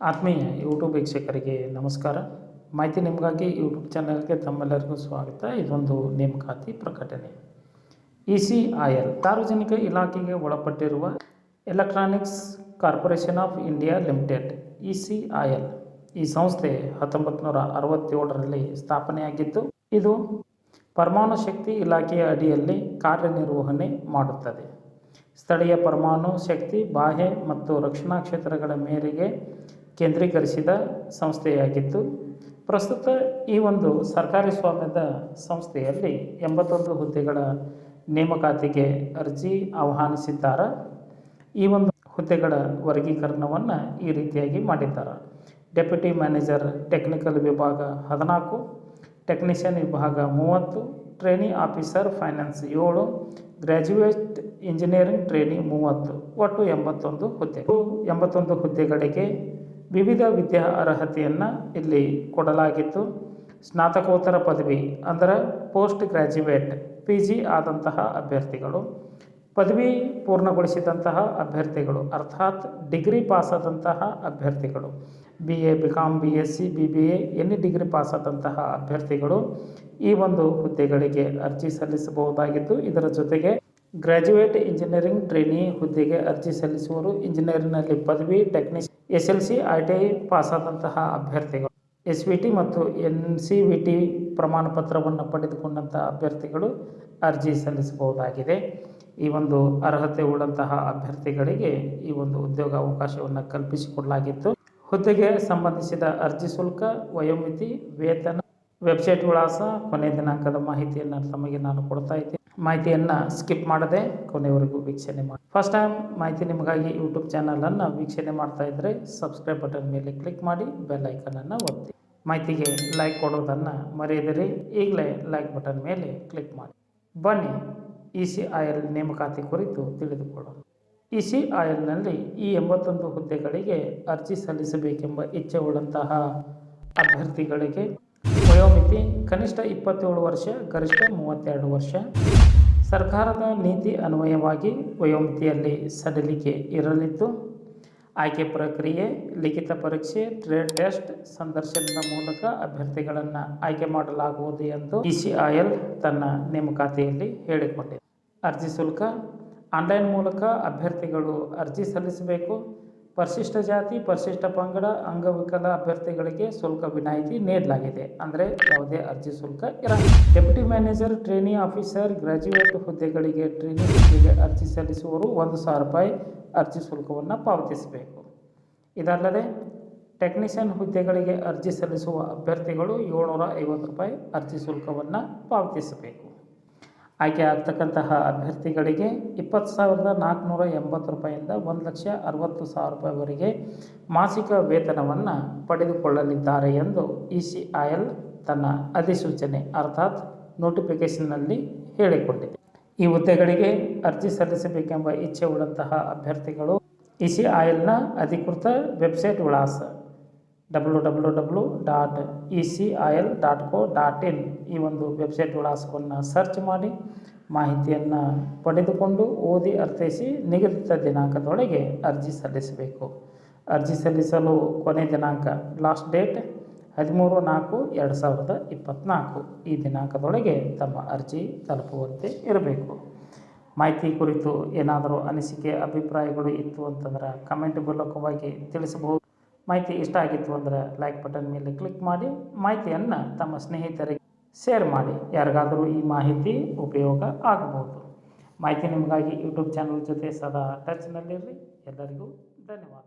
ಆತ್ಮೀಯ ಯೂಟ್ಯೂಬ್ ವೀಕ್ಷಕರಿಗೆ ನಮಸ್ಕಾರ. ಮಾಹಿತಿ ನಿಮಗಾಗಿ ಯೂಟ್ಯೂಬ್ ಚಾನಲ್ಗೆ ತಮ್ಮೆಲ್ಲರಿಗೂ ಸ್ವಾಗತ. ಇದೊಂದು ನೇಮಕಾತಿ ಪ್ರಕಟಣೆ. ECIL ಸಾರ್ವಜನಿಕ ಇಲಾಖೆಗೆ ಒಳಪಟ್ಟಿರುವ electronics corporation of India limited ECIL ಈ ಸಂಸ್ಥೆ 1967ರಲ್ಲಿ ಸ್ಥಾಪನೆಯಾಗಿದ್ದು, ಇದು ಪರಮಾಣು ಶಕ್ತಿ ಇಲಾಖೆಯ ಅಡಿಯಲ್ಲಿ ಕಾರ್ಯನಿರ್ವಹಣೆ ಮಾಡುತ್ತದೆ. ಸ್ಥಳೀಯ ಪರಮಾಣು ಶಕ್ತಿ, ಬಾಹ್ಯ ಮತ್ತು ರಕ್ಷಣಾ ಕ್ಷೇತ್ರಗಳ ಮೇರೆಗೆ ಕೇಂದ್ರೀಕರಿಸಿದ ಸಂಸ್ಥೆಯಾಗಿದ್ದು, ಪ್ರಸ್ತುತ ಈ ಒಂದು ಸರ್ಕಾರಿ ಸ್ವಾಮ್ಯದ ಸಂಸ್ಥೆಯಲ್ಲಿ 81 ಹುದ್ದೆಗಳ ನೇಮಕಾತಿಗೆ ಅರ್ಜಿ ಆಹ್ವಾನಿಸಿದ್ದಾರೆ. ಈ ಒಂದು ಹುದ್ದೆಗಳ ವರ್ಗೀಕರಣವನ್ನು ಈ ರೀತಿಯಾಗಿ ಮಾಡಿದ್ದಾರೆ. ಡೆಪ್ಯೂಟಿ ಮ್ಯಾನೇಜರ್ ಟೆಕ್ನಿಕಲ್ ವಿಭಾಗ 14, ಟೆಕ್ನಿಷಿಯನ್ ವಿಭಾಗ 30, trainee officer finance 7, graduate engineering trainee 30, ಒಟ್ಟು 81 ಹುದ್ದೆಗಳು. 81 ಹುದ್ದೆಗಳಿಗೆ ವಿವಿಧ ವಿದ್ಯಾ ಅರ್ಹತೆಯನ್ನು ಇಲ್ಲಿ ಕೊಡಲಾಗಿದ್ದು, ಸ್ನಾತಕೋತ್ತರ ಪದವಿ ಅಂದರೆ ಪೋಸ್ಟ್ ಗ್ರ್ಯಾಜುಯೇಟ್ PG ಆದಂತಹ ಅಭ್ಯರ್ಥಿಗಳು, ಪದವಿ ಪೂರ್ಣಗೊಳಿಸಿದಂತಹ ಅಭ್ಯರ್ಥಿಗಳು ಅರ್ಥಾತ್ ಡಿಗ್ರಿ ಪಾಸಾದಂತಹ ಅಭ್ಯರ್ಥಿಗಳು, BA, BCom, BSc, BBA any degree ಪಾಸಾದಂತಹ ಅಭ್ಯರ್ಥಿಗಳು ಈ ಒಂದು ಹುದ್ದೆಗಳಿಗೆ ಅರ್ಜಿ ಸಲ್ಲಿಸಬಹುದಾಗಿದ್ದು, ಇದರ ಜೊತೆಗೆ ಗ್ರ್ಯಾಜುಯೇಟ್ ಇಂಜಿನಿಯರಿಂಗ್ ಟ್ರೈನಿ ಹುದ್ದೆಗೆ ಅರ್ಜಿ ಸಲ್ಲಿಸುವರು ಇಂಜಿನಿಯರಿಂಗ್ನಲ್ಲಿ ಪದವಿ, ಟೆಕ್ನಿಷಿಯನ್, SLC, ITI ಪಾಸಾದಂತಹ ಅಭ್ಯರ್ಥಿಗಳು, SVT ಮತ್ತು NCVT ಪ್ರಮಾಣ ಪತ್ರವನ್ನು ಪಡೆದುಕೊಂಡಂತಹ ಅಭ್ಯರ್ಥಿಗಳು ಅರ್ಜಿ ಸಲ್ಲಿಸಬಹುದಾಗಿದೆ. ಈ ಒಂದು ಅರ್ಹತೆ ಉಳ್ಳಂತಹ ಅಭ್ಯರ್ಥಿಗಳಿಗೆ ಈ ಒಂದು ಉದ್ಯೋಗಾವಕಾಶವನ್ನು ಕಲ್ಪಿಸಿಕೊಡಲಾಗಿದ್ದು, ಹುದ್ದೆಗೆ ಸಂಬಂಧಿಸಿದ ಅರ್ಜಿ ಶುಲ್ಕ, ವಯೋಮಿತಿ, ವೇತನ, ವೆಬ್ಸೈಟ್ ವಿಳಾಸ, ಕೊನೆಯ ದಿನಾಂಕದ ಮಾಹಿತಿಯನ್ನು ತಮಗೆ ನಾನು ಕೊಡ್ತಾ ಇದ್ದೇನೆ. ಮಾಹಿತಿಯನ್ನು ಸ್ಕಿಪ್ ಮಾಡದೆ ಕೊನೆಯವರೆಗೂ ವೀಕ್ಷಣೆ ಮಾಡಿ. ಫಸ್ಟ್ ಟೈಮ್ ಮಾಹಿತಿ ನಿಮಗಾಗಿ ಯೂಟ್ಯೂಬ್ ಚಾನಲನ್ನು ವೀಕ್ಷಣೆ ಮಾಡ್ತಾ ಇದ್ದರೆ ಸಬ್ಸ್ಕ್ರೈಬ್ ಬಟನ್ ಮೇಲೆ ಕ್ಲಿಕ್ ಮಾಡಿ, ಬೆಲ್ ಐಕನನ್ನು ಒತ್ತಿ. ಮಾಹಿತಿಗೆ ಲೈಕ್ ಕೊಡೋದನ್ನು ಮರೆಯದಿರಿ. ಈಗಲೇ ಲೈಕ್ ಬಟನ್ ಮೇಲೆ ಕ್ಲಿಕ್ ಮಾಡಿ. ಬನ್ನಿ ECIL ನೇಮಕಾತಿ ಕುರಿತು ತಿಳಿದುಕೊಳ್ಳೋಣ. ECILನಲ್ಲಿ ಈ 81 ಹುದ್ದೆಗಳಿಗೆ ಅರ್ಜಿ ಸಲ್ಲಿಸಬೇಕೆಂಬ ಇಚ್ಛೆ ಉಳ್ಳಂತಹ ಅಭ್ಯರ್ಥಿಗಳಿಗೆ ವಯೋಮಿತಿ ಕನಿಷ್ಠ 27 ವರ್ಷ, ಗರಿಷ್ಠ 32 ವರ್ಷ. ಸರ್ಕಾರದ ನೀತಿ ಅನ್ವಯವಾಗಿ ವಯೋಮಿತಿಯಲ್ಲಿ ಸಡಿಲಿಕೆ ಇರಲಿದ್ದು, ಆಯ್ಕೆ ಪ್ರಕ್ರಿಯೆ ಲಿಖಿತ ಪರೀಕ್ಷೆ, ಟ್ರೇಡ್ ಟೆಸ್ಟ್, ಸಂದರ್ಶನದ ಮೂಲಕ ಅಭ್ಯರ್ಥಿಗಳನ್ನು ಆಯ್ಕೆ ಮಾಡಲಾಗುವುದು ಎಂದು ECIL ತನ್ನ ನೇಮಕಾತಿಯಲ್ಲಿ ಹೇಳಿಕೊಂಡಿದೆ. ಅರ್ಜಿ ಶುಲ್ಕ ಆನ್ಲೈನ್ ಮೂಲಕ ಅಭ್ಯರ್ಥಿಗಳು ಅರ್ಜಿ ಸಲ್ಲಿಸಬೇಕು. ಪರಿಶಿಷ್ಟ ಜಾತಿ, ಪರಿಶಿಷ್ಟ ಪಂಗಡ, ಅಂಗವಿಕಲ ಅಭ್ಯರ್ಥಿಗಳಿಗೆ ಶುಲ್ಕ ವಿನಾಯಿತಿ ನೀಡಲಾಗಿದೆ. ಅಂದರೆ ಯಾವುದೇ ಅರ್ಜಿ ಶುಲ್ಕ ಇರಲ್ಲ. Deputy manager, trainee officer, graduate ಹುದ್ದೆಗಳಿಗೆ ಟ್ರೈನಿ ಹುದ್ದೆಗೆ ಅರ್ಜಿ ಸಲ್ಲಿಸುವವರು 1,000 ರೂಪಾಯಿ ಅರ್ಜಿ ಶುಲ್ಕವನ್ನು ಪಾವತಿಸಬೇಕು. ಇದಲ್ಲದೆ ಟೆಕ್ನಿಷಿಯನ್ ಹುದ್ದೆಗಳಿಗೆ ಅರ್ಜಿ ಸಲ್ಲಿಸುವ ಅಭ್ಯರ್ಥಿಗಳು 750 ರೂಪಾಯಿ ಅರ್ಜಿ ಶುಲ್ಕವನ್ನು ಪಾವತಿಸಬೇಕು. ಆಯ್ಕೆ ಆಗ್ತಕ್ಕಂತಹ ಅಭ್ಯರ್ಥಿಗಳಿಗೆ 20,480 ರೂಪಾಯಿಂದ 1,60,000 ರೂಪಾಯಿವರೆಗೆ ಮಾಸಿಕ ವೇತನವನ್ನು ಪಡೆದುಕೊಳ್ಳಲಿದ್ದಾರೆ ಎಂದು ECIL ತನ್ನ ಅಧಿಸೂಚನೆ ಅರ್ಥಾತ್ ನೋಟಿಫಿಕೇಷನ್ನಲ್ಲಿ ಹೇಳಿಕೊಂಡಿದೆ. ಈ ಹುದ್ದೆಗಳಿಗೆ ಅರ್ಜಿ ಸಲ್ಲಿಸಬೇಕೆಂಬ ಇಚ್ಛೆ ಉಳ್ಳಂತಹ ಅಭ್ಯರ್ಥಿಗಳು ECILನ ಅಧಿಕೃತ ವೆಬ್ಸೈಟ್ ವಿಳಾಸ www.ecil.co.in ಈ ಒಂದು ವೆಬ್ಸೈಟ್ ವಿಳಾಸವನ್ನು ಸರ್ಚ್ ಮಾಡಿ ಮಾಹಿತಿಯನ್ನು ಪಡೆದುಕೊಂಡು ಓದಿ ಅರ್ಥೈಸಿ ನಿಗದಿತ ದಿನಾಂಕದೊಳಗೆ ಅರ್ಜಿ ಸಲ್ಲಿಸಬೇಕು. ಅರ್ಜಿ ಸಲ್ಲಿಸಲು ಕೊನೆ ದಿನಾಂಕ ಲಾಸ್ಟ್ ಡೇಟ್ 13/4/2024 ಈ ದಿನಾಂಕದೊಳಗೆ ತಮ್ಮ ಅರ್ಜಿ ತಲುಪುವಂತೆ ಇರಬೇಕು. ಮಾಹಿತಿ ಕುರಿತು ಏನಾದರೂ ಅನಿಸಿಕೆ, ಅಭಿಪ್ರಾಯಗಳು ಇತ್ತು ಅಂತಂದ್ರೆ ಕಮೆಂಟ್ ಮೂಲಕವಾಗಿ ತಿಳಿಸಬಹುದು. ಮಾಹಿತಿ ಇಷ್ಟ ಆಗಿತ್ತು ಅಂದರೆ ಲೈಕ್ ಬಟನ್ ಮೇಲೆ ಕ್ಲಿಕ್ ಮಾಡಿ, ಮಾಹಿತಿಯನ್ನು ತಮ್ಮ ಸ್ನೇಹಿತರಿಗೆ ಶೇರ್ ಮಾಡಿ. ಯಾರಿಗಾದರೂ ಈ ಮಾಹಿತಿ ಉಪಯೋಗ ಆಗಬಹುದು. ಮಾಹಿತಿ ನಿಮಗಾಗಿ ಯೂಟ್ಯೂಬ್ ಚಾನಲ್ ಜೊತೆ ಸದಾ ಟಚ್ನಲ್ಲಿರ್ರಿ. ಎಲ್ಲರಿಗೂ ಧನ್ಯವಾದ.